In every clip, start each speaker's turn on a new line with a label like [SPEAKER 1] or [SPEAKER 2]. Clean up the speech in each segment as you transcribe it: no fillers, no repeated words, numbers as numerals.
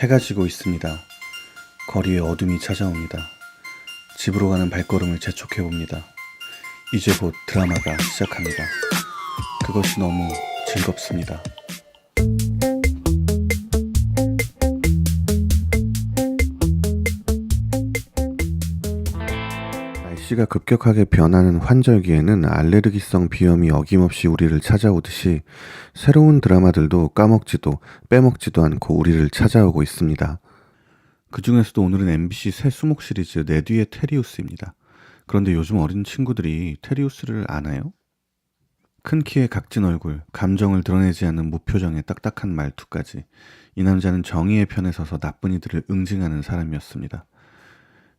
[SPEAKER 1] 해가 지고 있습니다. 거리에 어둠이 찾아옵니다. 집으로 가는 발걸음을 재촉해봅니다. 이제 곧 드라마가 시작합니다. 그것이 너무 즐겁습니다. 날씨가 급격하게 변하는 환절기에는 알레르기성 비염이 어김없이 우리를 찾아오듯이 새로운 드라마들도 까먹지도 빼먹지도 않고 우리를 찾아오고 있습니다. 그 중에서도 오늘은 MBC 새 수목 시리즈 내 뒤에 테리우스입니다. 그런데 요즘 어린 친구들이 테리우스를 아나요? 큰 키에 각진 얼굴, 감정을 드러내지 않는 무표정의 딱딱한 말투까지 이 남자는 정의의 편에 서서 나쁜 이들을 응징하는 사람이었습니다.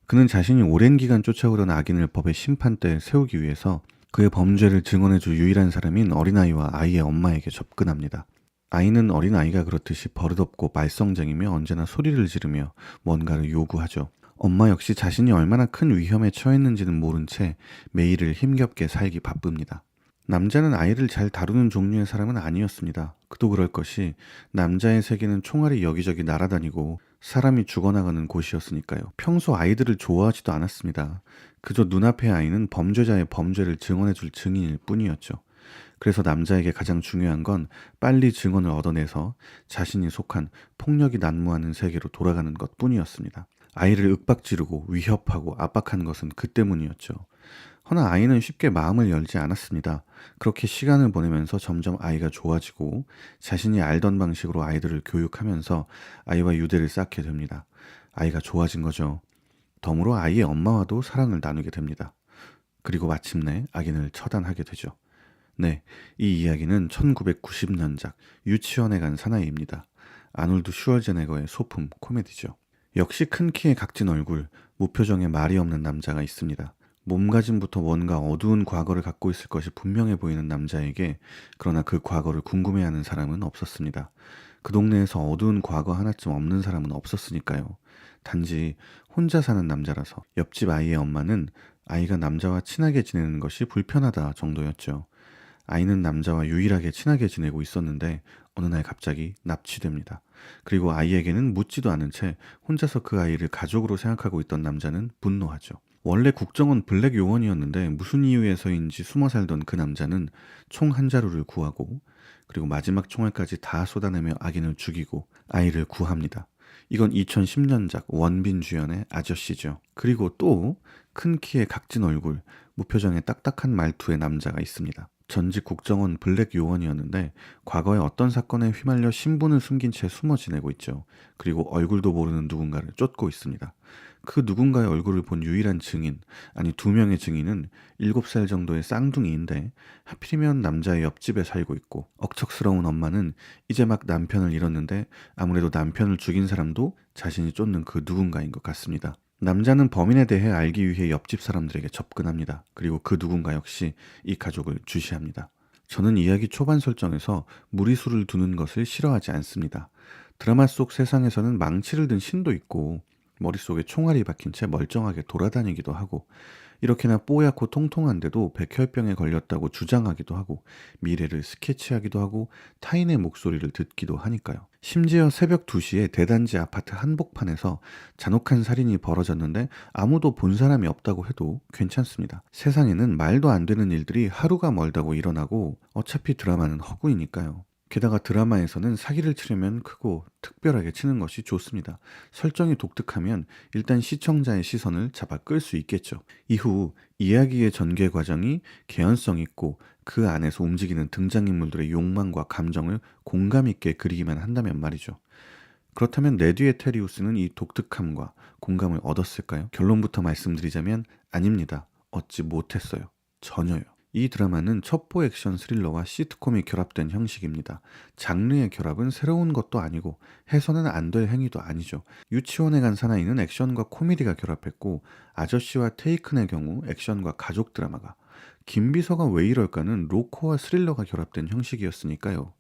[SPEAKER 1] 그는 자신이 오랜 기간 쫓아오던 악인을 법의 심판대에 세우기 위해서 그의 범죄를 증언해줄 유일한 사람인 어린아이와 아이의 엄마에게 접근합니다. 아이는 어린아이가 그렇듯이 버릇없고 말썽쟁이며 언제나 소리를 지르며 뭔가를 요구하죠. 엄마 역시 자신이 얼마나 큰 위험에 처했는지는 모른 채 매일을 힘겹게 살기 바쁩니다. 남자는 아이를 잘 다루는 종류의 사람은 아니었습니다. 그도 그럴 것이 남자의 세계는 총알이 여기저기 날아다니고 사람이 죽어나가는 곳이었으니까요. 평소 아이들을 좋아하지도 않았습니다. 그저 눈앞의 아이는 범죄자의 범죄를 증언해줄 증인일 뿐이었죠. 그래서 남자에게 가장 중요한 건 빨리 증언을 얻어내서 자신이 속한 폭력이 난무하는 세계로 돌아가는 것 뿐이었습니다. 아이를 윽박지르고 위협하고 압박한 것은 그 때문이었죠. 허나 아이는 쉽게 마음을 열지 않았습니다. 그렇게 시간을 보내면서 점점 아이가 좋아지고 자신이 알던 방식으로 아이들을 교육하면서 아이와 유대를 쌓게 됩니다. 아이가 좋아진 거죠. 덤으로 아이의 엄마와도 사랑을 나누게 됩니다. 그리고 마침내 악인을 처단하게 되죠. 네, 이 이야기는 1990년작 유치원에 간 사나이입니다. 아놀드 슈왈제네거의 소품 코미디죠. 역시 큰 키에 각진 얼굴, 무표정의 말이 없는 남자가 있습니다. 몸가짐부터 뭔가 어두운 과거를 갖고 있을 것이 분명해 보이는 남자에게 그러나 그 과거를 궁금해하는 사람은 없었습니다. 그 동네에서 어두운 과거 하나쯤 없는 사람은 없었으니까요. 단지 혼자 사는 남자라서 옆집 아이의 엄마는 아이가 남자와 친하게 지내는 것이 불편하다 정도였죠. 아이는 남자와 유일하게 친하게 지내고 있었는데 어느 날 갑자기 납치됩니다. 그리고 아이에게는 묻지도 않은 채 혼자서 그 아이를 가족으로 생각하고 있던 남자는 분노하죠. 원래 국정원 블랙 요원이었는데 무슨 이유에서인지 숨어 살던 그 남자는 총 한 자루를 구하고 그리고 마지막 총알까지 다 쏟아내며 악인을 죽이고 아이를 구합니다. 이건 2010년작 원빈 주연의 아저씨죠. 그리고 또 큰 키에 각진 얼굴, 무표정의 딱딱한 말투의 남자가 있습니다. 전직 국정원 블랙 요원이었는데 과거에 어떤 사건에 휘말려 신분을 숨긴 채 숨어 지내고 있죠. 그리고 얼굴도 모르는 누군가를 쫓고 있습니다. 그 누군가의 얼굴을 본 유일한 증인, 아니 두 명의 증인은 7살 정도의 쌍둥이인데 하필이면 남자의 옆집에 살고 있고 억척스러운 엄마는 이제 막 남편을 잃었는데 아무래도 남편을 죽인 사람도 자신이 쫓는 그 누군가인 것 같습니다. 남자는 범인에 대해 알기 위해 옆집 사람들에게 접근합니다. 그리고 그 누군가 역시 이 가족을 주시합니다. 저는 이야기 초반 설정에서 무리수를 두는 것을 싫어하지 않습니다. 드라마 속 세상에서는 망치를 든 신도 있고 머릿속에 총알이 박힌 채 멀쩡하게 돌아다니기도 하고 이렇게나 뽀얗고 통통한데도 백혈병에 걸렸다고 주장하기도 하고 미래를 스케치하기도 하고 타인의 목소리를 듣기도 하니까요. 심지어 새벽 2시에 대단지 아파트 한복판에서 잔혹한 살인이 벌어졌는데 아무도 본 사람이 없다고 해도 괜찮습니다. 세상에는 말도 안 되는 일들이 하루가 멀다고 일어나고 어차피 드라마는 허구이니까요. 게다가 드라마에서는 사기를 치려면 크고 특별하게 치는 것이 좋습니다. 설정이 독특하면 일단 시청자의 시선을 잡아 끌 수 있겠죠. 이후 이야기의 전개 과정이 개연성 있고 그 안에서 움직이는 등장인물들의 욕망과 감정을 공감 있게 그리기만 한다면 말이죠. 그렇다면 내 뒤의 테리우스는 이 독특함과 공감을 얻었을까요? 결론부터 말씀드리자면 아닙니다. 얻지 못했어요. 전혀요. 이 드라마는 첩보 액션 스릴러와 시트콤이 결합된 형식입니다. 장르의 결합은 새로운 것도 아니고 해서는 안 될 행위도 아니죠. 유치원에 간 사나이는 액션과 코미디가 결합했고 아저씨와 테이큰의 경우 액션과 가족 드라마가, 김비서가 왜 이럴까는 로코와 스릴러가 결합된 형식이었으니까요.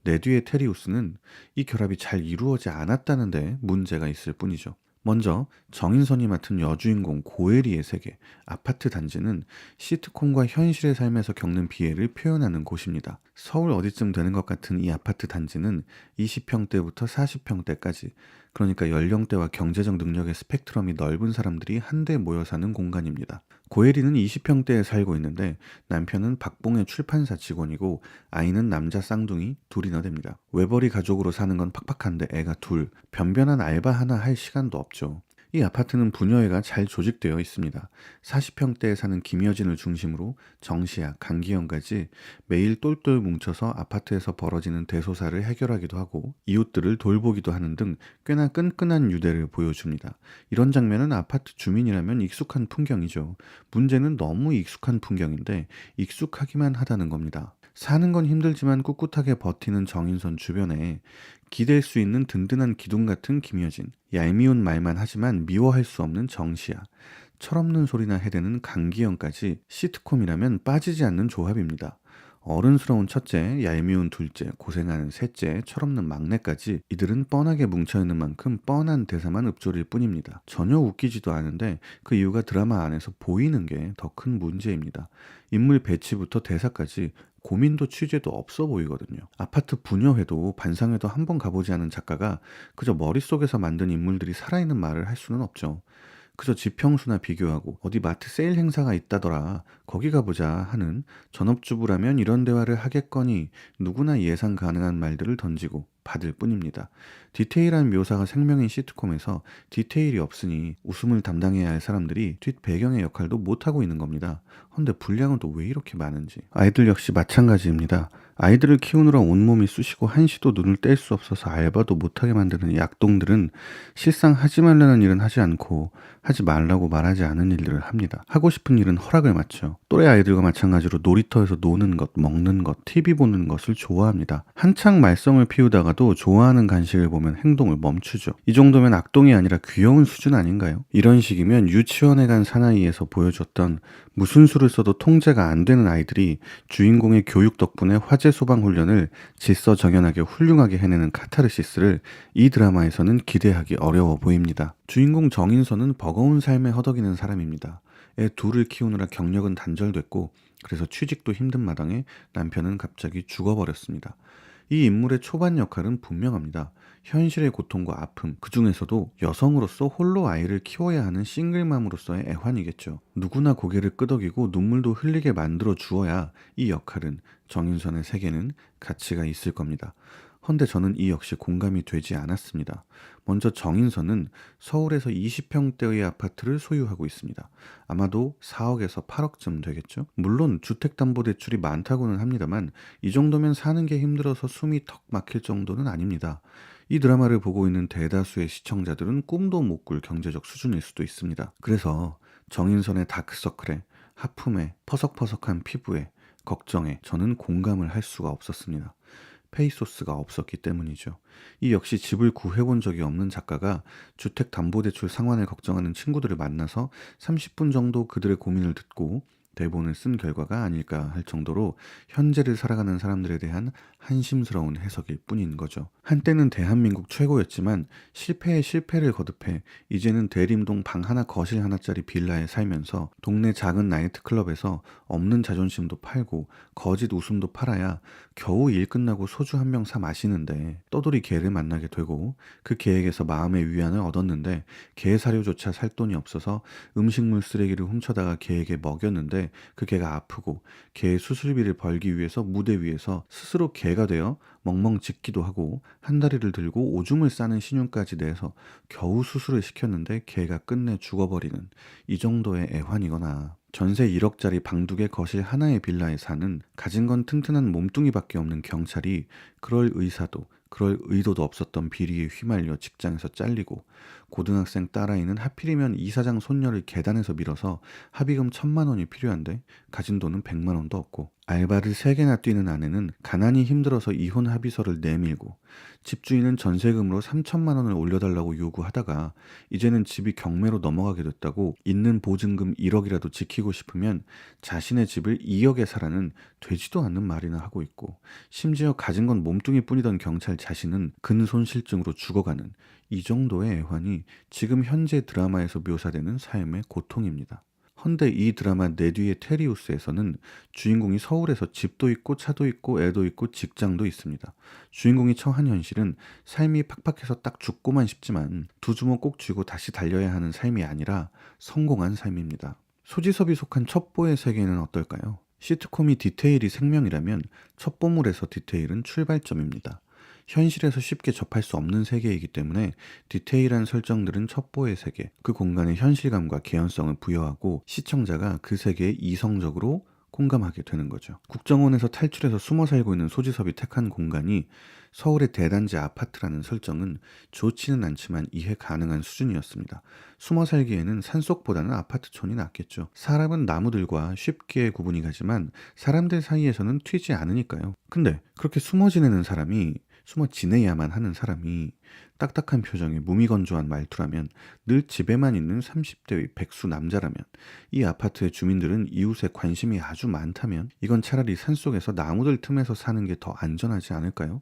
[SPEAKER 1] 내 뒤의 테리우스는 이 결합이 잘 이루어지지 않았다는 데 문제가 있을 뿐이죠. 먼저 정인선이 맡은 여주인공 고혜리의 세계, 아파트 단지는 시트콤과 현실의 삶에서 겪는 비애를 표현하는 곳입니다. 서울 어디쯤 되는 것 같은 이 아파트 단지는 20평대부터 40평대까지 그러니까 연령대와 경제적 능력의 스펙트럼이 넓은 사람들이 한데 모여 사는 공간입니다. 고혜리는 20평대에 살고 있는데 남편은 박봉의 출판사 직원이고 아이는 남자 쌍둥이 둘이나 됩니다. 외벌이 가족으로 사는 건 팍팍한데 애가 둘, 변변한 알바 하나 할 시간도 없죠. 이 아파트는 부녀회가 잘 조직되어 있습니다. 40평대에 사는 김여진을 중심으로 정시야, 강기영까지 매일 똘똘 뭉쳐서 아파트에서 벌어지는 대소사를 해결하기도 하고 이웃들을 돌보기도 하는 등 꽤나 끈끈한 유대를 보여줍니다. 이런 장면은 아파트 주민이라면 익숙한 풍경이죠. 문제는 너무 익숙한 풍경인데 익숙하기만 하다는 겁니다. 사는 건 힘들지만 꿋꿋하게 버티는 정인선 주변에 기댈 수 있는 든든한 기둥 같은 김여진, 얄미운 말만 하지만 미워할 수 없는 정시야, 철없는 소리나 해대는 강기영까지 시트콤이라면 빠지지 않는 조합입니다. 어른스러운 첫째, 얄미운 둘째, 고생하는 셋째, 철없는 막내까지 이들은 뻔하게 뭉쳐있는 만큼 뻔한 대사만 읊조릴 뿐입니다. 전혀 웃기지도 않은데 그 이유가 드라마 안에서 보이는 게 더 큰 문제입니다. 인물 배치부터 대사까지 고민도 취재도 없어 보이거든요. 아파트 분녀회도 반상회도 한 번 가보지 않은 작가가 그저 머릿속에서 만든 인물들이 살아있는 말을 할 수는 없죠. 그저 지평수나 비교하고 어디 마트 세일 행사가 있다더라 거기 가보자 하는 전업주부라면 이런 대화를 하겠거니 누구나 예상 가능한 말들을 던지고 받을 뿐입니다. 디테일한 묘사가 생명인 시트콤에서 디테일이 없으니 웃음을 담당해야 할 사람들이 뒷배경의 역할도 못하고 있는 겁니다. 근데 분량은 또 왜 이렇게 많은지. 아이들 역시 마찬가지입니다. 아이들을 키우느라 온몸이 쑤시고 한시도 눈을 뗄 수 없어서 알바도 못하게 만드는 이 악동들은 실상 하지 말라는 일은 하지 않고 하지 말라고 말하지 않은 일들을 합니다. 하고 싶은 일은 허락을 맞죠. 또래 아이들과 마찬가지로 놀이터에서 노는 것, 먹는 것, TV 보는 것을 좋아합니다. 한창 말썽을 피우다가도 좋아하는 간식을 보면 행동을 멈추죠. 이 정도면 악동이 아니라 귀여운 수준 아닌가요? 이런 식이면 유치원에 간 사나이에서 보여줬던 무슨 수를 써도 통제가 안 되는 아이들이 주인공의 교육 덕분에 화재 소방 훈련을 질서정연하게 훌륭하게 해내는 카타르시스를 이 드라마에서는 기대하기 어려워 보입니다. 주인공 정인선은 버거운 삶에 허덕이는 사람입니다. 애 둘을 키우느라 경력은 단절됐고 그래서 취직도 힘든 마당에 남편은 갑자기 죽어버렸습니다. 이 인물의 초반 역할은 분명합니다. 현실의 고통과 아픔, 그 중에서도 여성으로서 홀로 아이를 키워야 하는 싱글맘으로서의 애환이겠죠. 누구나 고개를 끄덕이고 눈물도 흘리게 만들어 주어야 이 역할은, 정인선의 세계는 가치가 있을 겁니다. 헌데 저는 이 역시 공감이 되지 않았습니다. 먼저 정인선은 서울에서 20평대의 아파트를 소유하고 있습니다. 아마도 4억에서 8억쯤 되겠죠? 물론 주택담보대출이 많다고는 합니다만 이 정도면 사는 게 힘들어서 숨이 턱 막힐 정도는 아닙니다. 이 드라마를 보고 있는 대다수의 시청자들은 꿈도 못 꿀 경제적 수준일 수도 있습니다. 그래서 정인선의 다크서클에, 하품에, 퍼석퍼석한 피부에, 걱정에 저는 공감을 할 수가 없었습니다. 페이소스가 없었기 때문이죠. 이 역시 집을 구해본 적이 없는 작가가 주택담보대출 상환을 걱정하는 친구들을 만나서 30분 정도 그들의 고민을 듣고 대본을 쓴 결과가 아닐까 할 정도로 현재를 살아가는 사람들에 대한 한심스러운 해석일 뿐인 거죠. 한때는 대한민국 최고였지만 실패에 실패를 거듭해 이제는 대림동 방 하나 거실 하나짜리 빌라에 살면서 동네 작은 나이트클럽에서 없는 자존심도 팔고 거짓 웃음도 팔아야 겨우 일 끝나고 소주 한 병 사 마시는데 떠돌이 개를 만나게 되고 그 개에게서 마음의 위안을 얻었는데 개 사료조차 살 돈이 없어서 음식물 쓰레기를 훔쳐다가 개에게 먹였는데 그 개가 아프고 개의 수술비를 벌기 위해서 무대 위에서 스스로 개가 되어 멍멍 짖기도 하고 한 다리를 들고 오줌을 싸는 신용까지 내서 겨우 수술을 시켰는데 개가 끝내 죽어버리는 이 정도의 애환이거나 전세 1억짜리 방 2개 거실 하나의 빌라에 사는 가진 건 튼튼한 몸뚱이밖에 없는 경찰이 그럴 의사도 그럴 의도도 없었던 비리에 휘말려 직장에서 잘리고 고등학생 딸아이는 하필이면 이사장 손녀를 계단에서 밀어서 합의금 1,000만 원이 필요한데 가진 돈은 100만 원도 없고 알바를 3개나 뛰는 아내는 가난이 힘들어서 이혼 합의서를 내밀고 집주인은 전세금으로 3,000만 원을 올려달라고 요구하다가 이제는 집이 경매로 넘어가게 됐다고 있는 보증금 1억이라도 지키고 싶으면 자신의 집을 2억에 사라는 되지도 않는 말이나 하고 있고 심지어 가진 건 몸뚱이뿐이던 경찰 자신은 근손실증으로 죽어가는 이 정도의 애환이 지금 현재 드라마에서 묘사되는 삶의 고통입니다. 헌데 이 드라마 내 뒤에 테리우스에서는 주인공이 서울에서 집도 있고 차도 있고 애도 있고 직장도 있습니다. 주인공이 처한 현실은 삶이 팍팍해서 딱 죽고만 싶지만 두 주먹 꼭 쥐고 다시 달려야 하는 삶이 아니라 성공한 삶입니다. 소지섭이 속한 첩보의 세계는 어떨까요? 시트콤이 디테일이 생명이라면 첩보물에서 디테일은 출발점입니다. 현실에서 쉽게 접할 수 없는 세계이기 때문에 디테일한 설정들은 첩보의 세계, 그 공간의 현실감과 개연성을 부여하고 시청자가 그 세계에 이성적으로 공감하게 되는 거죠. 국정원에서 탈출해서 숨어 살고 있는 소지섭이 택한 공간이 서울의 대단지 아파트라는 설정은 좋지는 않지만 이해 가능한 수준이었습니다. 숨어 살기에는 산속보다는 아파트촌이 낫겠죠. 사람은 나무들과 쉽게 구분이 가지만 사람들 사이에서는 튀지 않으니까요. 근데 그렇게 숨어 지내는 사람이 숨어 지내야만 하는 사람이 딱딱한 표정에 무미건조한 말투라면 늘 집에만 있는 30대의 백수 남자라면 이 아파트의 주민들은 이웃에 관심이 아주 많다면 이건 차라리 산속에서 나무들 틈에서 사는 게 더 안전하지 않을까요?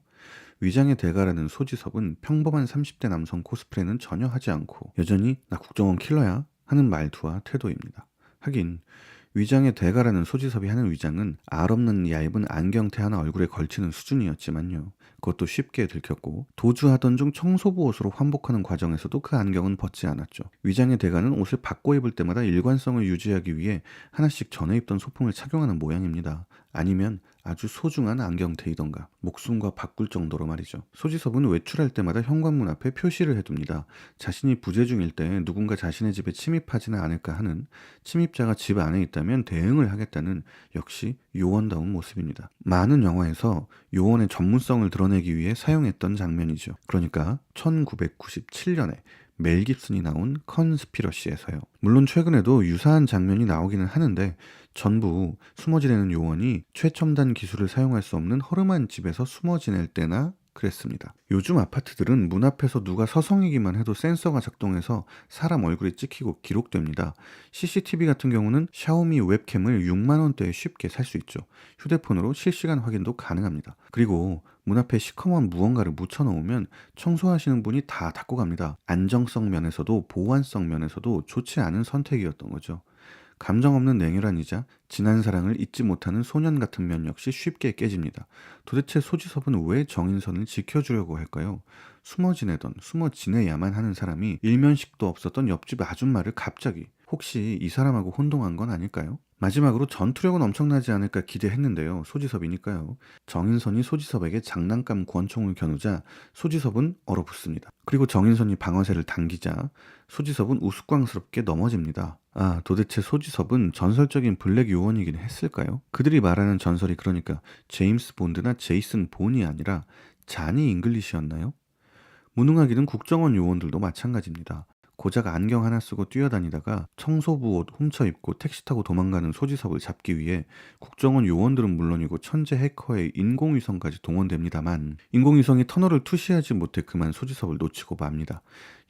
[SPEAKER 1] 위장의 대가라는 소지섭은 평범한 30대 남성 코스프레는 전혀 하지 않고 여전히 나 국정원 킬러야 하는 말투와 태도입니다. 하긴 위장의 대가라는 소지섭이 하는 위장은 알 없는 얇은 안경테 하나 얼굴에 걸치는 수준이었지만요. 그것도 쉽게 들켰고 도주하던 중 청소부 옷으로 환복하는 과정에서도 그 안경은 벗지 않았죠. 위장의 대가는 옷을 바꿔 입을 때마다 일관성을 유지하기 위해 하나씩 전에 입던 소품을 착용하는 모양입니다. 아니면 아주 소중한 안경테이던가 목숨과 바꿀 정도로 말이죠. 소지섭은 외출할 때마다 현관문 앞에 표시를 해둡니다. 자신이 부재 중일 때 누군가 자신의 집에 침입하지는 않을까 하는, 침입자가 집 안에 있다면 대응을 하겠다는 역시 요원다운 모습입니다. 많은 영화에서 요원의 전문성을 드러내기 위해 사용했던 장면이죠. 그러니까 1997년에 멜 깁슨이 나온 컨스피러시에서요. 물론 최근에도 유사한 장면이 나오기는 하는데 전부 숨어 지내는 요원이 최첨단 기술을 사용할 수 없는 허름한 집에서 숨어 지낼 때나 그랬습니다. 요즘 아파트들은 문 앞에서 누가 서성이기만 해도 센서가 작동해서 사람 얼굴이 찍히고 기록됩니다. CCTV 같은 경우는 샤오미 웹캠을 6만 원대에 쉽게 살 수 있죠. 휴대폰으로 실시간 확인도 가능합니다. 그리고 문 앞에 시커먼 무언가를 묻혀놓으면 청소하시는 분이 다 닦고 갑니다. 안정성 면에서도 보안성 면에서도 좋지 않은 선택이었던 거죠. 감정 없는 냉혈한이자 지난 사랑을 잊지 못하는 소년 같은 면 역시 쉽게 깨집니다. 도대체 소지섭은 왜 정인선을 지켜주려고 할까요? 숨어 지내던, 숨어 지내야만 하는 사람이 일면식도 없었던 옆집 아줌마를 갑자기, 혹시 이 사람하고 혼동한 건 아닐까요? 마지막으로 전투력은 엄청나지 않을까 기대했는데요. 소지섭이니까요. 정인선이 소지섭에게 장난감 권총을 겨누자 소지섭은 얼어붙습니다. 그리고 정인선이 방아쇠를 당기자 소지섭은 우스꽝스럽게 넘어집니다. 아, 도대체 소지섭은 전설적인 블랙 요원이긴 했을까요? 그들이 말하는 전설이 그러니까 제임스 본드나 제이슨 본이 아니라 자니 잉글리시였나요? 무능하기는 국정원 요원들도 마찬가지입니다. 고작 안경 하나 쓰고 뛰어다니다가 청소부 옷 훔쳐 입고 택시 타고 도망가는 소지섭을 잡기 위해 국정원 요원들은 물론이고 천재 해커의 인공위성까지 동원됩니다만 인공위성이 터널을 투시하지 못해 그만 소지섭을 놓치고 맙니다.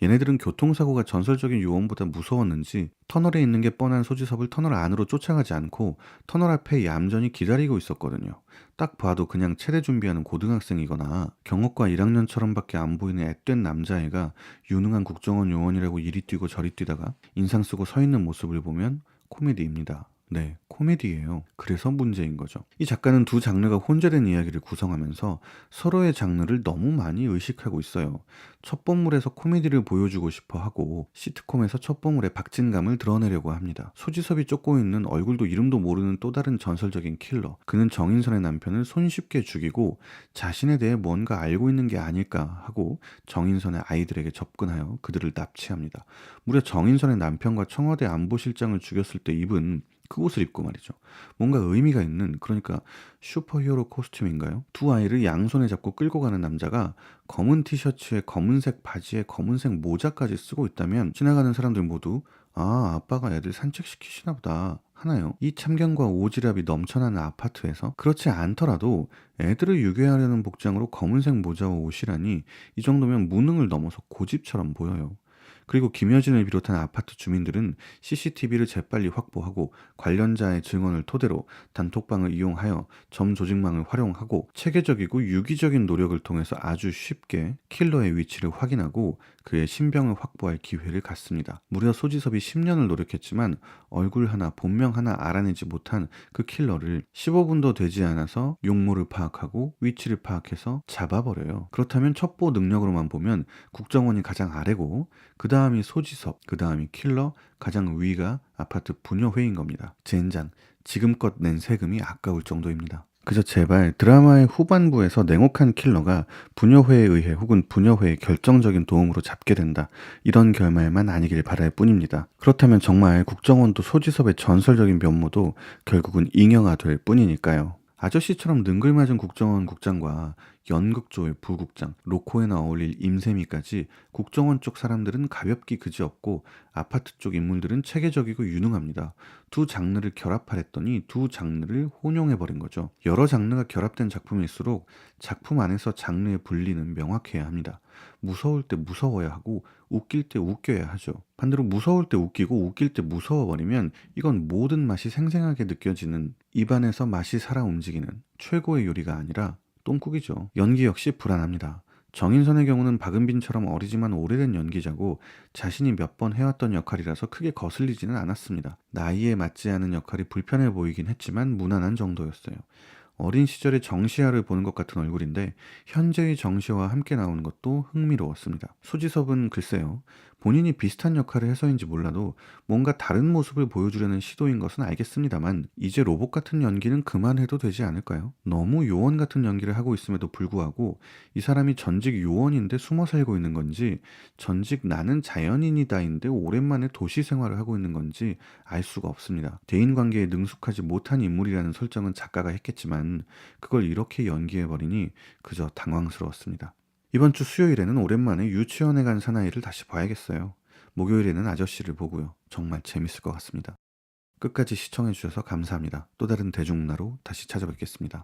[SPEAKER 1] 얘네들은 교통사고가 전설적인 요원보다 무서웠는지 터널에 있는 게 뻔한 소지섭을 터널 안으로 쫓아가지 않고 터널 앞에 얌전히 기다리고 있었거든요. 딱 봐도 그냥 체대 준비하는 고등학생이거나 경옥과 1학년처럼 밖에 안 보이는 앳된 남자애가 유능한 국정원 요원이라고 이리 뛰고 저리 뛰다가 인상 쓰고 서 있는 모습을 보면 코미디입니다. 네, 코미디예요. 그래서 문제인 거죠. 이 작가는 두 장르가 혼재된 이야기를 구성하면서 서로의 장르를 너무 많이 의식하고 있어요. 첩보물에서 코미디를 보여주고 싶어 하고 시트콤에서 첩보물의 박진감을 드러내려고 합니다. 소지섭이 쫓고 있는 얼굴도 이름도 모르는 또 다른 전설적인 킬러. 그는 정인선의 남편을 손쉽게 죽이고 자신에 대해 뭔가 알고 있는 게 아닐까 하고 정인선의 아이들에게 접근하여 그들을 납치합니다. 무려 정인선의 남편과 청와대 안보실장을 죽였을 때 입은 그 옷을 입고 말이죠. 뭔가 의미가 있는, 그러니까 슈퍼히어로 코스튬인가요? 두 아이를 양손에 잡고 끌고 가는 남자가 검은 티셔츠에 검은색 바지에 검은색 모자까지 쓰고 있다면 지나가는 사람들 모두 아, 아빠가 애들 산책시키시나 보다 하나요? 이 참견과 오지랖이 넘쳐나는 아파트에서 그렇지 않더라도 애들을 유괴하려는 복장으로 검은색 모자와 옷이라니 이 정도면 무능을 넘어서 고집처럼 보여요. 그리고 김여진을 비롯한 아파트 주민들은 CCTV를 재빨리 확보하고 관련자의 증언을 토대로 단톡방을 이용하여 점 조직망을 활용하고 체계적이고 유기적인 노력을 통해서 아주 쉽게 킬러의 위치를 확인하고 그의 신병을 확보할 기회를 갖습니다. 무려 소지섭이 10년을 노력했지만 얼굴 하나, 본명 하나 알아내지 못한 그 킬러를 15분도 되지 않아서 용모를 파악하고 위치를 파악해서 잡아버려요. 그렇다면 첩보 능력으로만 보면 국정원이 가장 아래고 그 다음이 소지섭, 그 다음이 킬러, 가장 위가 아파트 분여회인 겁니다. 젠장, 지금껏 낸 세금이 아까울 정도입니다. 그저 제발 드라마의 후반부에서 냉혹한 킬러가 부녀회에 의해 혹은 부녀회의 결정적인 도움으로 잡게 된다. 이런 결말만 아니길 바랄 뿐입니다. 그렇다면 정말 국정원도 소지섭의 전설적인 면모도 결국은 잉여가 될 뿐이니까요. 아저씨처럼 능글맞은 국정원 국장과 연극조의 부국장, 로코에나 어울릴 임세미까지 국정원 쪽 사람들은 가볍기 그지없고 아파트 쪽 인물들은 체계적이고 유능합니다. 두 장르를 결합하랬더니 두 장르를 혼용해버린 거죠. 여러 장르가 결합된 작품일수록 작품 안에서 장르의 분리는 명확해야 합니다. 무서울 때 무서워야 하고 웃길 때 웃겨야 하죠. 반대로 무서울 때 웃기고 웃길 때 무서워버리면 이건 모든 맛이 생생하게 느껴지는 입안에서 맛이 살아 움직이는 최고의 요리가 아니라 똥국이죠. 연기 역시 불안합니다. 정인선의 경우는 박은빈처럼 어리지만 오래된 연기자고 자신이 몇 번 해왔던 역할이라서 크게 거슬리지는 않았습니다. 나이에 맞지 않은 역할이 불편해 보이긴 했지만 무난한 정도였어요. 어린 시절의 정시아를 보는 것 같은 얼굴인데 현재의 정시아와 함께 나오는 것도 흥미로웠습니다. 소지섭은 글쎄요. 본인이 비슷한 역할을 해서인지 몰라도 뭔가 다른 모습을 보여주려는 시도인 것은 알겠습니다만 이제 로봇 같은 연기는 그만해도 되지 않을까요? 너무 요원 같은 연기를 하고 있음에도 불구하고 이 사람이 전직 요원인데 숨어 살고 있는 건지 전직 나는 자연인이다인데 오랜만에 도시 생활을 하고 있는 건지 알 수가 없습니다. 대인관계에 능숙하지 못한 인물이라는 설정은 작가가 했겠지만 그걸 이렇게 연기해버리니 그저 당황스러웠습니다. 이번 주 수요일에는 오랜만에 유치원에 간 사나이를 다시 봐야겠어요. 목요일에는 아저씨를 보고요. 정말 재밌을 것 같습니다. 끝까지 시청해주셔서 감사합니다. 또 다른 대중문화로 다시 찾아뵙겠습니다.